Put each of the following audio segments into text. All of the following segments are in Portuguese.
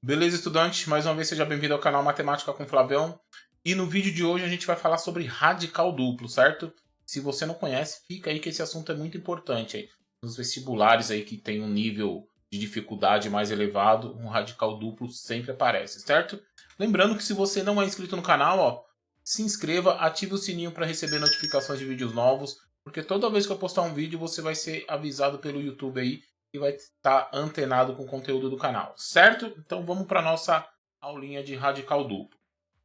Beleza, estudante? Mais uma vez seja bem-vindo ao canal Matemática com Flavião. E no vídeo de hoje a gente vai falar sobre radical duplo, certo? Se você não conhece, fica aí que esse assunto é muito importante aí. Nos vestibulares aí que tem um nível de dificuldade mais elevado, um radical duplo sempre aparece, certo? Lembrando que se você não é inscrito no canal, ó, se inscreva, ative o sininho para receber notificações de vídeos novos, porque toda vez que eu postar um vídeo você vai ser avisado pelo YouTube aí e vai estar antenado com o conteúdo do canal, certo? Então vamos para a nossa aulinha de radical duplo.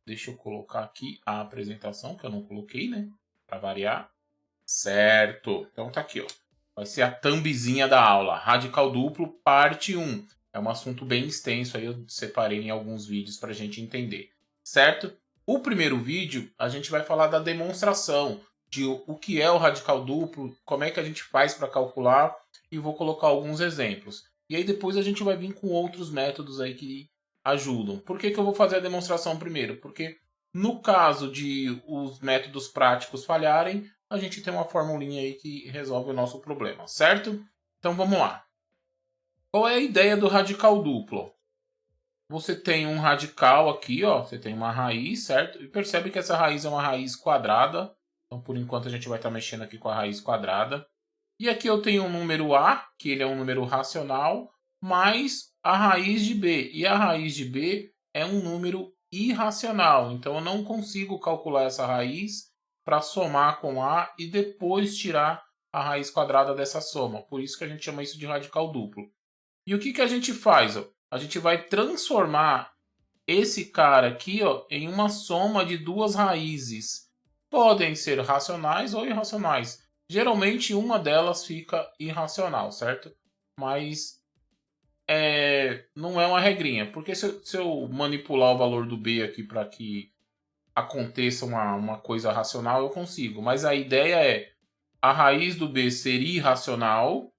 Deixa eu colocar aqui a apresentação, que eu não coloquei, né? Para variar. Certo. Então tá aqui, ó. Vai ser a thumbzinha da aula. Radical duplo, parte 1. É um assunto bem extenso, aí eu separei em alguns vídeos para a gente entender. Certo? O primeiro vídeo, a gente vai falar da demonstração de o que é o radical duplo, como é que a gente faz para calcular, e vou colocar alguns exemplos. E aí depois a gente vai vir com outros métodos aí que ajudam. Por que eu vou fazer a demonstração primeiro? Porque no caso de os métodos práticos falharem, a gente tem uma formulinha aí que resolve o nosso problema, certo? Então vamos lá. Qual é a ideia do radical duplo? Você tem um radical aqui, ó, você tem uma raiz, certo? E percebe que essa raiz é uma raiz quadrada. Então, por enquanto, a gente vai estar mexendo aqui com a raiz quadrada. E aqui eu tenho um número A, que ele é um número racional, mais a raiz de B. E a raiz de B é um número irracional. Então, eu não consigo calcular essa raiz para somar com A e depois tirar a raiz quadrada dessa soma. Por isso que a gente chama isso de radical duplo. E o que a gente faz? Ó? A gente vai transformar esse cara aqui, ó, em uma soma de duas raízes. Podem ser racionais ou irracionais. Geralmente uma delas fica irracional, certo? Mas não é uma regrinha. Porque se eu manipular o valor do B aqui para que aconteça uma coisa racional, eu consigo. Mas a ideia é a raiz do B ser irracional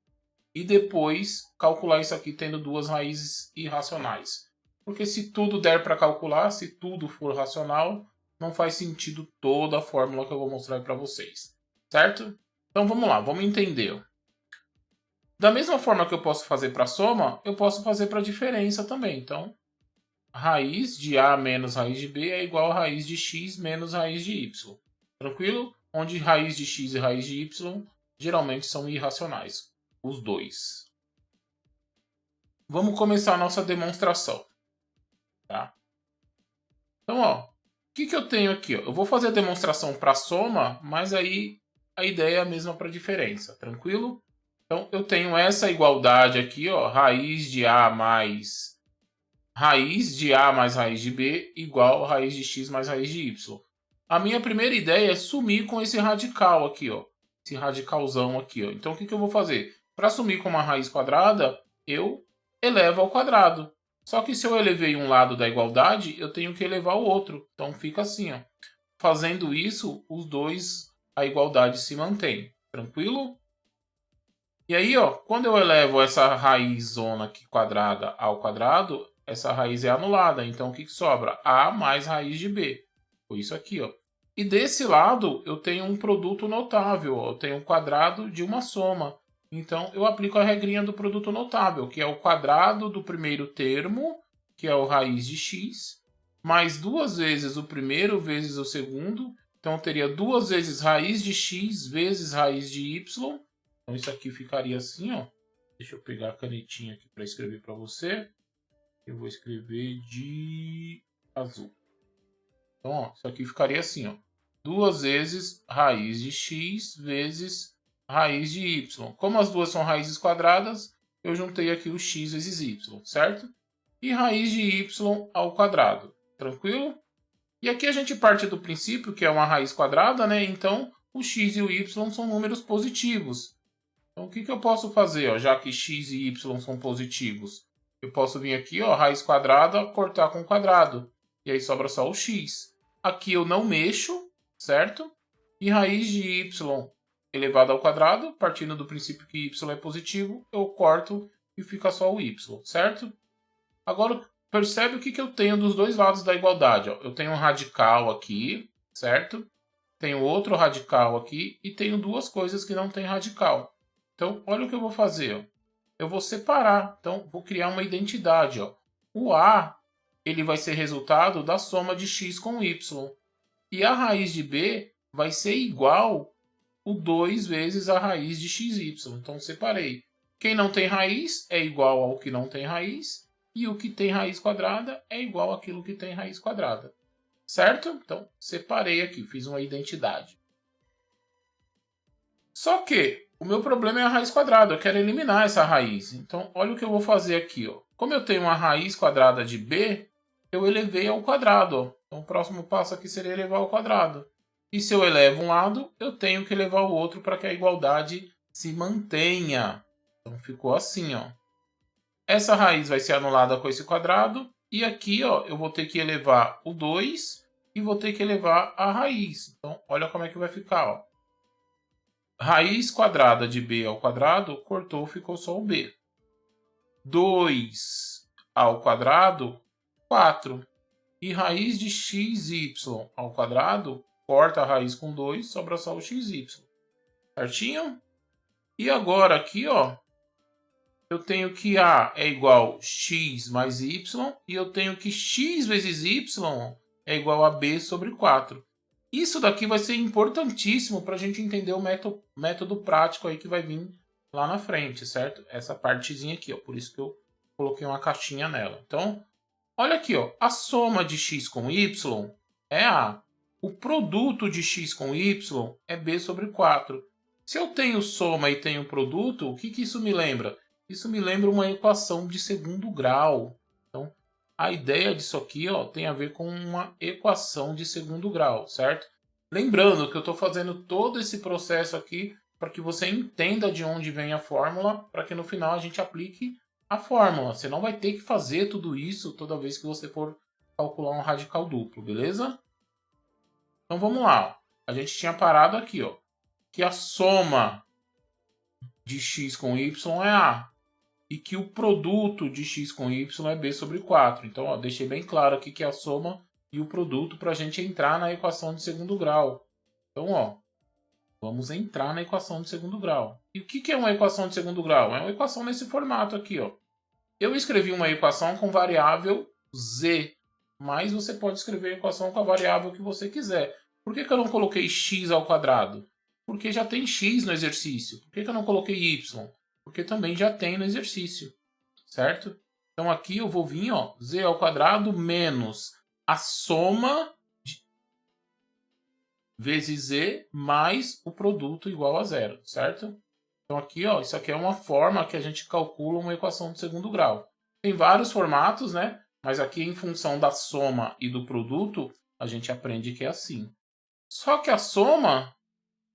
e depois calcular isso aqui tendo duas raízes irracionais. Porque se tudo der para calcular, se tudo for racional, não faz sentido toda a fórmula que eu vou mostrar para vocês. Certo? Então vamos lá, vamos entender. Da mesma forma que eu posso fazer para soma, eu posso fazer para diferença também. Então, raiz de A menos raiz de B é igual a raiz de X menos raiz de Y. Tranquilo? Onde raiz de X e raiz de Y geralmente são irracionais. Os dois. Vamos começar a nossa demonstração. Tá? Então, ó, o que eu tenho aqui? Ó? Eu vou fazer a demonstração para soma, mas aí a ideia é a mesma para diferença. Tranquilo? Então, eu tenho essa igualdade aqui, ó, raiz de A mais raiz de B igual a raiz de X mais raiz de Y. A minha primeira ideia é sumir com esse radical aqui, ó. Esse radicalzão aqui, ó. Então, o que eu vou fazer? Para sumir com uma raiz quadrada, eu elevo ao quadrado. Só que se eu elevei um lado da igualdade, eu tenho que elevar o outro. Então, fica assim, ó. Fazendo isso, os dois, a igualdade se mantém. Tranquilo? E aí, ó, quando eu elevo essa raiz zona aqui quadrada ao quadrado, essa raiz é anulada. Então, o que sobra? A mais raiz de B. Foi isso aqui, ó. E desse lado, eu tenho um produto notável. Ó. Eu tenho um quadrado de uma soma. Então, eu aplico a regrinha do produto notável, que é o quadrado do primeiro termo, que é o raiz de x, mais duas vezes o primeiro vezes o segundo. Então, eu teria duas vezes raiz de x vezes raiz de y. Então, isso aqui ficaria assim, ó. Deixa eu pegar a canetinha aqui para escrever para você. Eu vou escrever de azul. Então, ó, isso aqui ficaria assim, ó. Duas vezes raiz de x vezes raiz de y. Como as duas são raízes quadradas, eu juntei aqui o x vezes y, certo? E raiz de y ao quadrado. Tranquilo? E aqui a gente parte do princípio que é uma raiz quadrada, né? Então, o x e o y são números positivos. Então, o que eu posso fazer, ó, já que x e y são positivos? Eu posso vir aqui, ó, raiz quadrada, cortar com quadrado. E aí sobra só o x. Aqui eu não mexo, certo? E raiz de y elevado ao quadrado, partindo do princípio que y é positivo, eu corto e fica só o y, certo? Agora, percebe o que eu tenho dos dois lados da igualdade. Ó. Eu tenho um radical aqui, certo? Tenho outro radical aqui e tenho duas coisas que não tem radical. Então, olha o que eu vou fazer. Ó. Eu vou separar. Então, vou criar uma identidade. Ó. o A ele vai ser resultado da soma de x com y. E a raiz de B vai ser igual o 2 vezes a raiz de xy. Então, separei. Quem não tem raiz é igual ao que não tem raiz. E o que tem raiz quadrada é igual àquilo que tem raiz quadrada. Certo? Então, separei aqui, fiz uma identidade. Só que o meu problema é a raiz quadrada. Eu quero eliminar essa raiz. Então, olha o que eu vou fazer aqui. Ó. Como eu tenho uma raiz quadrada de b, eu elevei ao quadrado. Ó. Então, o próximo passo aqui seria elevar ao quadrado. E se eu elevo um lado, eu tenho que elevar o outro para que a igualdade se mantenha. Então, ficou assim. Ó. Essa raiz vai ser anulada com esse quadrado. E aqui ó, eu vou ter que elevar o 2 e vou ter que elevar a raiz. Então, olha como é que vai ficar. Ó. Raiz quadrada de b ao quadrado, cortou, ficou só o b. 2 ao quadrado, 4. E raiz de xy ao quadrado, corta a raiz com 2, sobra só o xy. Certinho? E agora aqui, ó, eu tenho que A é igual a x mais y, e eu tenho que x vezes y é igual a b sobre 4. Isso daqui vai ser importantíssimo para a gente entender o método prático aí que vai vir lá na frente, certo? Essa partezinha aqui, ó, por isso que eu coloquei uma caixinha nela. Então, olha aqui, ó, a soma de x com y é A. O produto de x com y é b sobre 4. Se eu tenho soma e tenho produto, o que isso me lembra? Isso me lembra uma equação de segundo grau. Então, a ideia disso aqui ó, tem a ver com uma equação de segundo grau, certo? Lembrando que eu estou fazendo todo esse processo aqui para que você entenda de onde vem a fórmula, para que no final a gente aplique a fórmula. Você não vai ter que fazer tudo isso toda vez que você for calcular um radical duplo, beleza? Então vamos lá. A gente tinha parado aqui, ó, que a soma de x com y é A. E que o produto de x com y é b sobre 4. Então, ó, deixei bem claro aqui que é a soma e o produto para a gente entrar na equação de segundo grau. Então, ó, vamos entrar na equação de segundo grau. E o que é uma equação de segundo grau? É uma equação nesse formato aqui. Ó. Eu escrevi uma equação com variável z, mas você pode escrever a equação com a variável que você quiser. Por que eu não coloquei x ao quadrado? Porque já tem x no exercício. Por que eu não coloquei y? Porque também já tem no exercício, certo? Então aqui eu vou vir, ó, z ao quadrado menos a soma vezes z mais o produto igual a zero, certo? Então aqui, ó, isso aqui é uma forma que a gente calcula uma equação de segundo grau. Tem vários formatos, né? Mas aqui em função da soma e do produto, a gente aprende que é assim. Só que a soma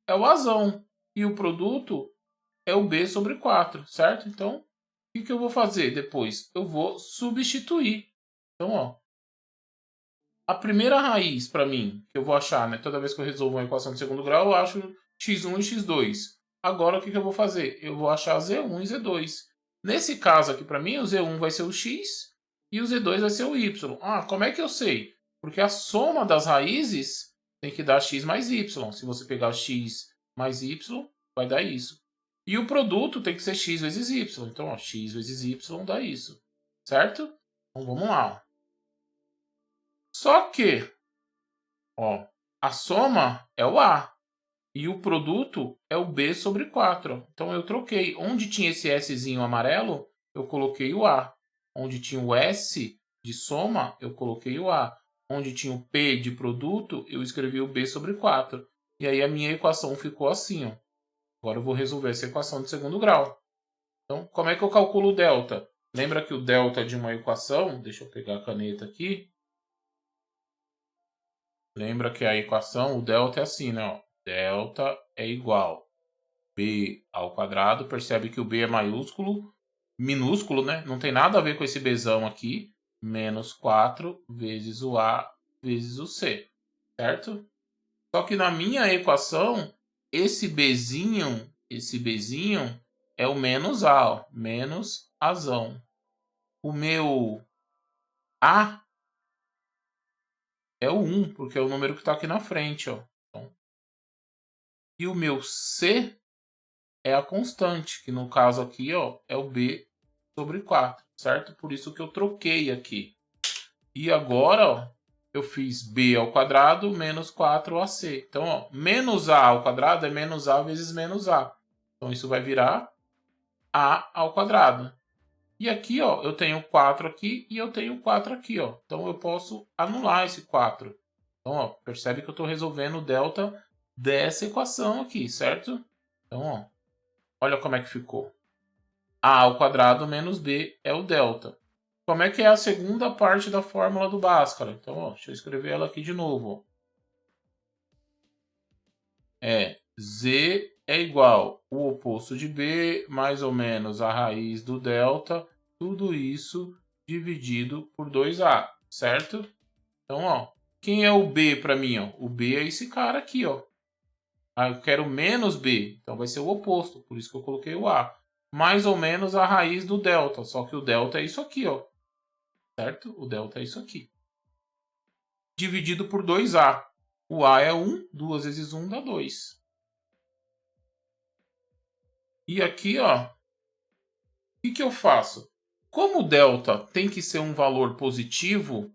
é o azão e o produto é o b sobre 4, certo? Então, o que eu vou fazer depois? Eu vou substituir. Então, ó, a primeira raiz para mim, que eu vou achar, né? Toda vez que eu resolvo uma equação de segundo grau, eu acho x1 e x2. Agora, o que eu vou fazer? Eu vou achar z1 e z2. Nesse caso aqui, para mim, o z1 vai ser o x e o z2 vai ser o y. Ah, como é que eu sei? Porque a soma das raízes tem que dar x mais y. Se você pegar x mais y, vai dar isso. E o produto tem que ser x vezes y. Então, ó, x vezes y dá isso. Certo? Então, vamos lá. Só que, ó, a soma é o A. E o produto é o B sobre 4. Então, eu troquei. Onde tinha esse Szinho amarelo, eu coloquei o A. Onde tinha o S de soma, eu coloquei o A. Onde tinha o P de produto, eu escrevi o B sobre 4. E aí, a minha equação ficou assim, ó. Agora eu vou resolver essa equação de segundo grau. Então, como é que eu calculo o delta? Lembra que o delta de uma equação... Deixa eu pegar a caneta aqui. Lembra que a equação, o delta é assim, né? Ó. Delta é igual b ao quadrado. Percebe que o b é maiúsculo, minúsculo, né? Não tem nada a ver com esse bzão aqui. Menos 4 vezes o a vezes o c. Certo? Só que na minha equação, esse bzinho é o menos a, ó, menos azão. O meu a é o 1, porque é o número que está aqui na frente, ó. Então, e o meu c é a constante, que no caso aqui, ó, é o b sobre 4, certo? Por isso que eu troquei aqui. E agora, ó, eu fiz b ao quadrado menos 4ac. Então, ó, menos a ao quadrado é menos a vezes menos a. Então, isso vai virar a ao quadrado. E aqui, ó, eu tenho 4 aqui e eu tenho 4 aqui, ó. Então, eu posso anular esse 4. Então, ó, percebe que eu estou resolvendo o delta dessa equação aqui, certo? Então, ó, olha como é que ficou. A ao quadrado menos b é o delta. Como é que é a segunda parte da fórmula do Bhaskara? Então, ó, deixa eu escrever ela aqui de novo. É z é igual o oposto de b mais ou menos a raiz do delta, tudo isso dividido por 2a, certo? Então, ó, quem é o b para mim? Ó? O b é esse cara aqui, ó. Ah, eu quero menos b, então vai ser o oposto, por isso que eu coloquei o a. Mais ou menos a raiz do delta, só que o delta é isso aqui, ó. Certo? O delta é isso aqui. Dividido por 2a. O a é 1, 2 vezes 1 dá 2. E aqui, ó, o que eu faço? Como o delta tem que ser um valor positivo,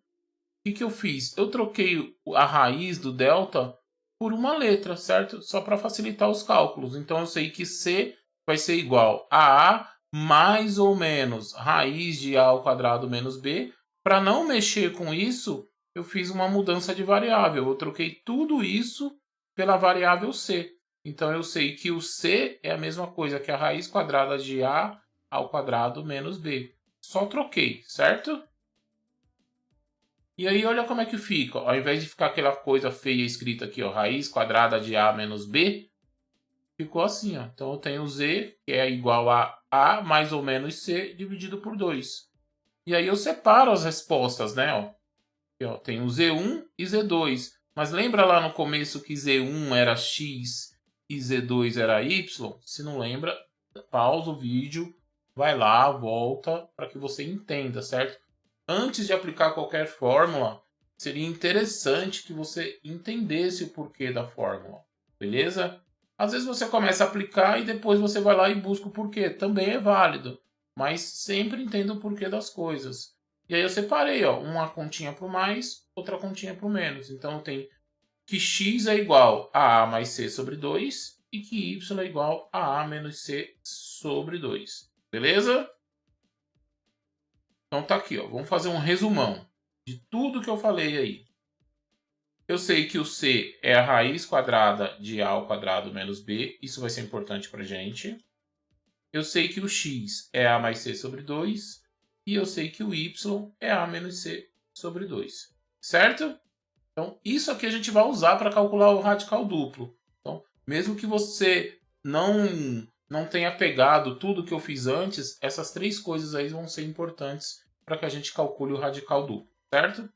o que eu fiz? Eu troquei a raiz do delta por uma letra, certo? Só para facilitar os cálculos. Então eu sei que c vai ser igual a mais ou menos raiz de a ao quadrado menos b. Para não mexer com isso, eu fiz uma mudança de variável. Eu troquei tudo isso pela variável c. Então eu sei que o c é a mesma coisa que a raiz quadrada de a ao quadrado menos b. Só troquei, certo? E aí olha como é que fica. Ao invés de ficar aquela coisa feia escrita aqui, ó, raiz quadrada de a menos b, ficou assim, ó. Então eu tenho z, que é igual a mais ou menos c dividido por 2. E aí eu separo as respostas, né? Ó. Aqui, ó, tenho z1 e z2. Mas lembra lá no começo que z1 era x e z2 era y? Se não lembra, pausa o vídeo, vai lá, volta, para que você entenda, certo? Antes de aplicar qualquer fórmula, seria interessante que você entendesse o porquê da fórmula, beleza? Às vezes você começa a aplicar e depois você vai lá e busca o porquê. Também é válido, mas sempre entenda o porquê das coisas. E aí eu separei, ó, uma continha para o mais, outra continha para o menos. Então tem que x é igual a a mais c sobre 2 e que y é igual a menos c sobre 2. Beleza? Então tá aqui, ó. Vamos fazer um resumão de tudo que eu falei aí. Eu sei que o c é a raiz quadrada de a ao quadrado menos b. Isso vai ser importante pra gente. Eu sei que o x é a mais c sobre 2. E eu sei que o y é a menos c sobre 2. Certo? Então, isso aqui a gente vai usar para calcular o radical duplo. Então, mesmo que você não tenha pegado tudo que eu fiz antes, essas três coisas aí vão ser importantes para que a gente calcule o radical duplo, certo?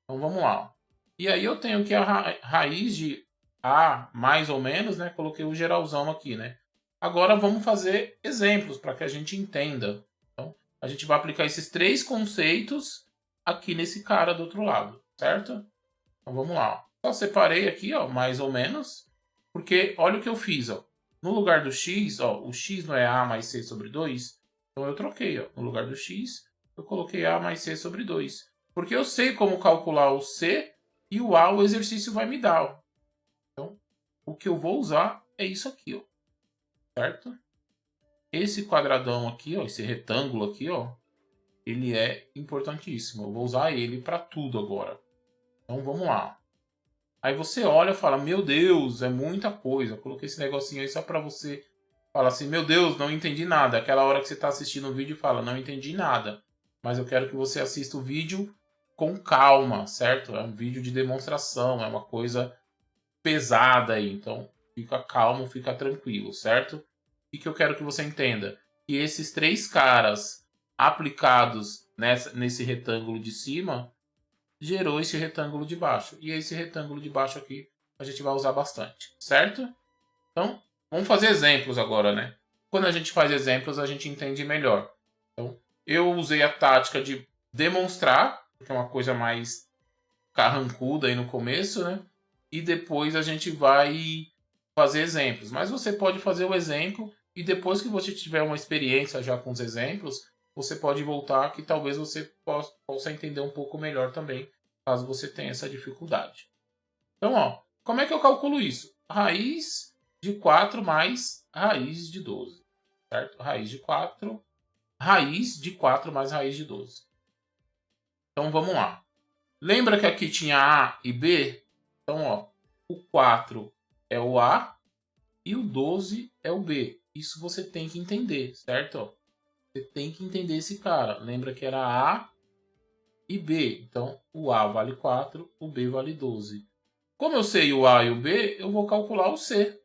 Então, vamos lá. E aí eu tenho que a raiz de a mais ou menos, né? Coloquei o geralzão aqui, né? Agora vamos fazer exemplos para que a gente entenda. Então, a gente vai aplicar esses três conceitos aqui nesse cara do outro lado, certo? Então vamos lá. Só separei aqui, ó, mais ou menos, porque olha o que eu fiz, ó. No lugar do x, ó, o x não é a mais c sobre 2, então eu troquei, ó. No lugar do x, eu coloquei a mais c sobre 2. Porque eu sei como calcular o c e o a o exercício vai me dar, ó. Então, o que eu vou usar é isso aqui, ó. Certo? Esse quadradão aqui, ó, esse retângulo aqui, ó, ele é importantíssimo. Eu vou usar ele para tudo agora. Então vamos lá. Aí você olha e fala, meu Deus, é muita coisa. Eu coloquei esse negocinho aí só para você falar assim, meu Deus, não entendi nada. Aquela hora que você está assistindo o vídeo e fala, não entendi nada. Mas eu quero que você assista o vídeo com calma, certo? É um vídeo de demonstração, é uma coisa pesada aí. Então fica calmo, fica tranquilo, certo? O que eu quero que você entenda? Que esses três caras aplicados nesse retângulo de cima gerou esse retângulo de baixo. E esse retângulo de baixo aqui a gente vai usar bastante, certo? Então, vamos fazer exemplos agora, né? Quando a gente faz exemplos, a gente entende melhor. Então, eu usei a tática de demonstrar, que é uma coisa mais carrancuda aí no começo, né? E depois a gente vai fazer exemplos. Mas você pode fazer o exemplo e depois que você tiver uma experiência já com os exemplos, você pode voltar que talvez você possa entender um pouco melhor também, caso você tenha essa dificuldade. Então, ó, como é que eu calculo isso? Raiz de 4 mais raiz de 12, certo? Raiz de 4 mais raiz de 12. Então, vamos lá. Lembra que aqui tinha A e B? Então, ó, o 4 é o A e o 12 é o B. Isso você tem que entender, certo? Você tem que entender esse cara. Lembra que era A e B. Então, o A vale 4, o B vale 12. Como eu sei o A e o B, eu vou calcular o C.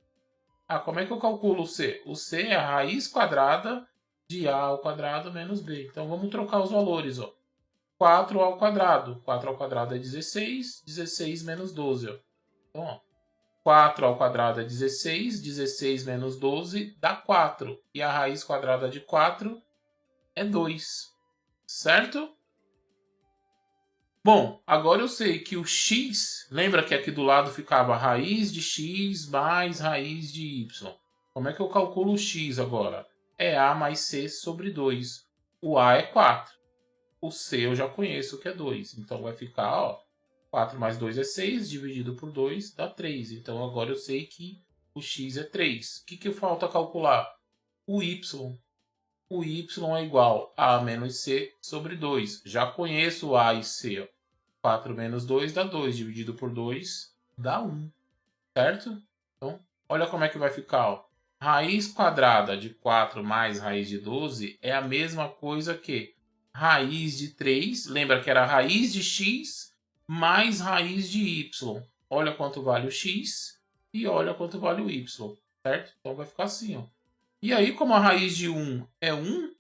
Ah, como é que eu calculo o C? O C é a raiz quadrada de A ao quadrado menos B. Então, vamos trocar os valores, ó. 4 ao quadrado. 4 ao quadrado é 16. 16 menos 12, ó. Então, ó. 4 ao quadrado é 16. 16 menos 12 dá 4. E a raiz quadrada de 4 é 2. Certo? Bom, agora eu sei que o x, lembra que aqui do lado ficava raiz de x mais raiz de y. Como é que eu calculo o x agora? É a mais c sobre 2. O a é 4. O c eu já conheço que é 2. Então vai ficar, ó, 4 mais 2 é 6, dividido por 2 dá 3. Então agora eu sei que o x é 3. O que falta calcular? O y. O y é igual a menos c sobre 2. Já conheço o a e c, ó. 4 menos 2 dá 2, dividido por 2 dá 1, certo? Então, olha como é que vai ficar. Ó. Raiz quadrada de 4 mais raiz de 12 é a mesma coisa que raiz de 3, lembra que era raiz de x mais raiz de y. Olha quanto vale o x e olha quanto vale o y, certo? Então vai ficar assim, ó. E aí, como a raiz de 1 é 1,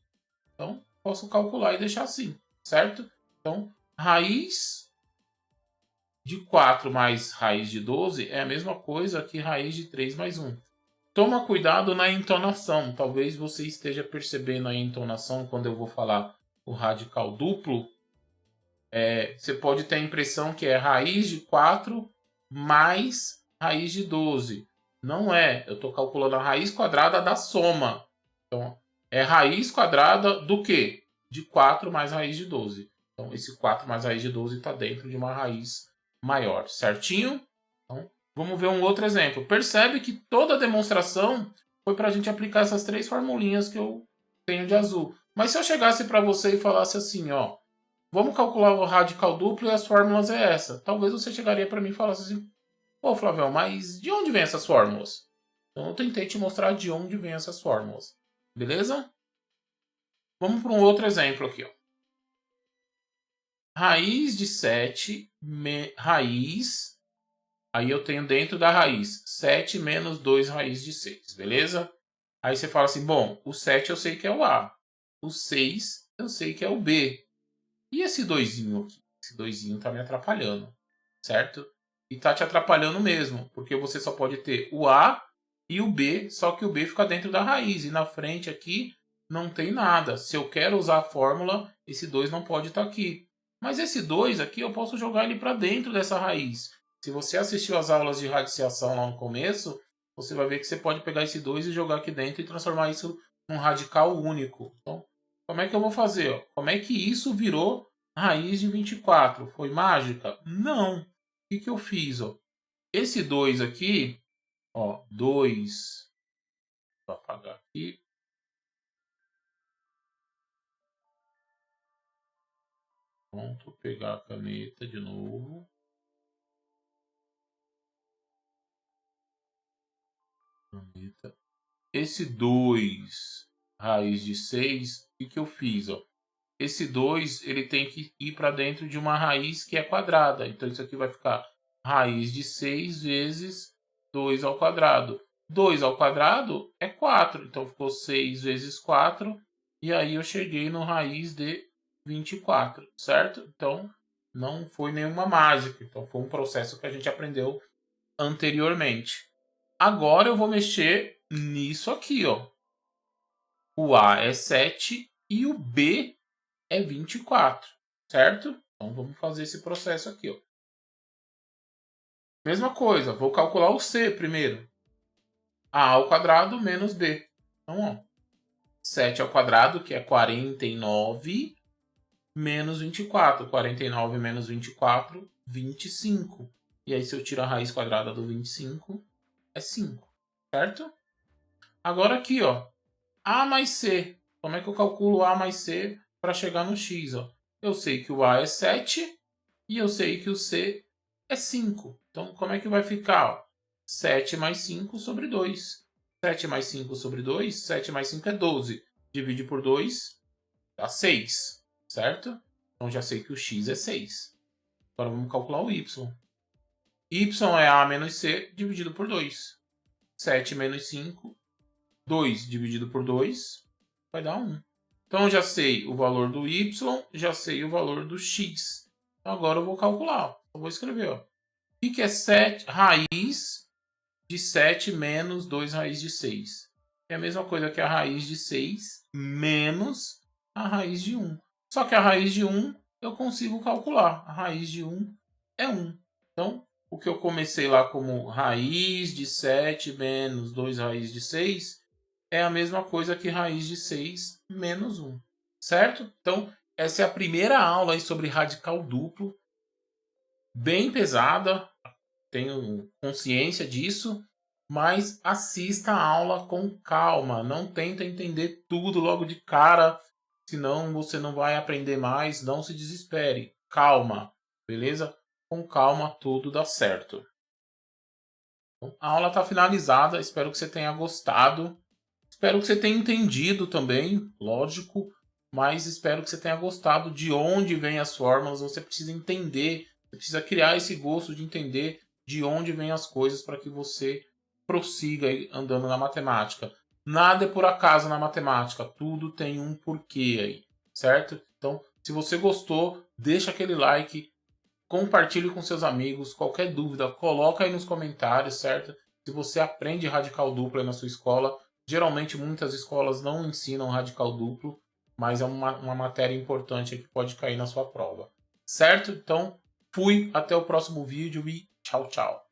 então posso calcular e deixar assim, certo? Então, raiz de 4 mais raiz de 12 é a mesma coisa que raiz de 3 mais 1. Toma cuidado na entonação. Talvez você esteja percebendo a entonação quando eu vou falar o radical duplo. Você pode ter a impressão que é raiz de 4 mais raiz de 12. Não é. Eu estou calculando a raiz quadrada da soma. Então, é raiz quadrada do quê? De 4 mais raiz de 12. Então, esse 4 mais raiz de 12 está dentro de uma raiz maior, certinho? Então, vamos ver um outro exemplo. Percebe que toda a demonstração foi para a gente aplicar essas três formulinhas que eu tenho de azul. Mas se eu chegasse para você e falasse assim, ó, vamos calcular o radical duplo e as fórmulas é essa. Talvez você chegaria para mim e falasse assim, pô, Flavião, mas de onde vem essas fórmulas? Então eu tentei te mostrar de onde vem essas fórmulas. Beleza? Vamos para um outro exemplo aqui, ó. Raiz de 7, raiz. Aí eu tenho dentro da raiz 7 menos 2 raiz de 6, beleza? Aí você fala assim, bom, o 7 eu sei que é o A. O 6 eu sei que é o B. E esse 2 aqui? Esse 2 tá me atrapalhando, certo? E tá te atrapalhando mesmo, porque você só pode ter o A e o B, só que o B fica dentro da raiz. E na frente aqui não tem nada. Se eu quero usar a fórmula, esse 2 não pode estar aqui. Mas esse 2 aqui eu posso jogar ele para dentro dessa raiz. Se você assistiu às aulas de radiciação lá no começo, você vai ver que você pode pegar esse 2 e jogar aqui dentro e transformar isso num radical único. Então, como é que eu vou fazer? Ó? Como é que isso virou raiz de 24? Foi mágica? Não. O que eu fiz? Ó? Esse 2 aqui, ó, 2, vou apagar aqui. Pronto, vou pegar a caneta de novo. Caneta. Esse 2 raiz de 6, o que eu fiz? Ó? Esse 2 ele tem que ir para dentro de uma raiz que é quadrada. Então isso aqui vai ficar raiz de 6 vezes 2 ao quadrado. 2 ao quadrado é 4. Então ficou 6 vezes 4. E aí eu cheguei no raiz de 24, certo? Então não foi nenhuma mágica. Então foi um processo que a gente aprendeu anteriormente. Agora eu vou mexer nisso aqui, ó. O A é 7 e o B é 24, certo? Então vamos fazer esse processo aqui, ó. Mesma coisa, vou calcular o C primeiro. A ao quadrado menos B. Então, ó, 7 ao quadrado, que é 49 menos 24. 49 menos 24, 25. E aí, se eu tiro a raiz quadrada do 25, é 5, certo? Agora aqui, ó, A mais C. Como é que eu calculo A mais C para chegar no X? Ó? Eu sei que o A é 7 e eu sei que o C é 5. Então, como é que vai ficar? Ó? 7 mais 5 sobre 2. 7 mais 5 sobre 2, 7 mais 5 é 12. Divide por 2, dá 6, certo? Então, já sei que o X é 6. Agora, vamos calcular o Y. Y é A menos C dividido por 2. 7 menos 5, 2 dividido por 2, vai dar 1. Então, eu já sei o valor do Y, já sei o valor do X. Então, agora eu vou calcular. Eu vou escrever. Ó. O que é 7? Raiz de 7 menos 2 raiz de 6. É a mesma coisa que a raiz de 6 menos a raiz de 1. Só que a raiz de 1 eu consigo calcular. A raiz de 1 é 1. Então, o que eu comecei lá como raiz de 7 menos 2 raiz de 6 é a mesma coisa que raiz de 6 menos 1. Certo? Então, essa é a primeira aula aí sobre radical duplo. Bem pesada, tenho consciência disso, mas assista a aula com calma. Não tenta entender tudo logo de cara, senão você não vai aprender mais. Não se desespere. Calma, beleza? Com calma tudo dá certo. Bom, a aula está finalizada. Espero que você tenha gostado. Espero que você tenha entendido também, lógico, mas espero que você tenha gostado de onde vêm as fórmulas. Você precisa entender, você precisa criar esse gosto de entender de onde vêm as coisas para que você prossiga aí andando na matemática. Nada é por acaso na matemática, tudo tem um porquê aí, certo? Então, se você gostou, deixa aquele like, compartilhe com seus amigos. Qualquer dúvida, coloca aí nos comentários, certo? Se você aprende radical duplo aí na sua escola, geralmente muitas escolas não ensinam radical duplo, mas é uma matéria importante que pode cair na sua prova. Certo? Então, fui, até o próximo vídeo e tchau, tchau.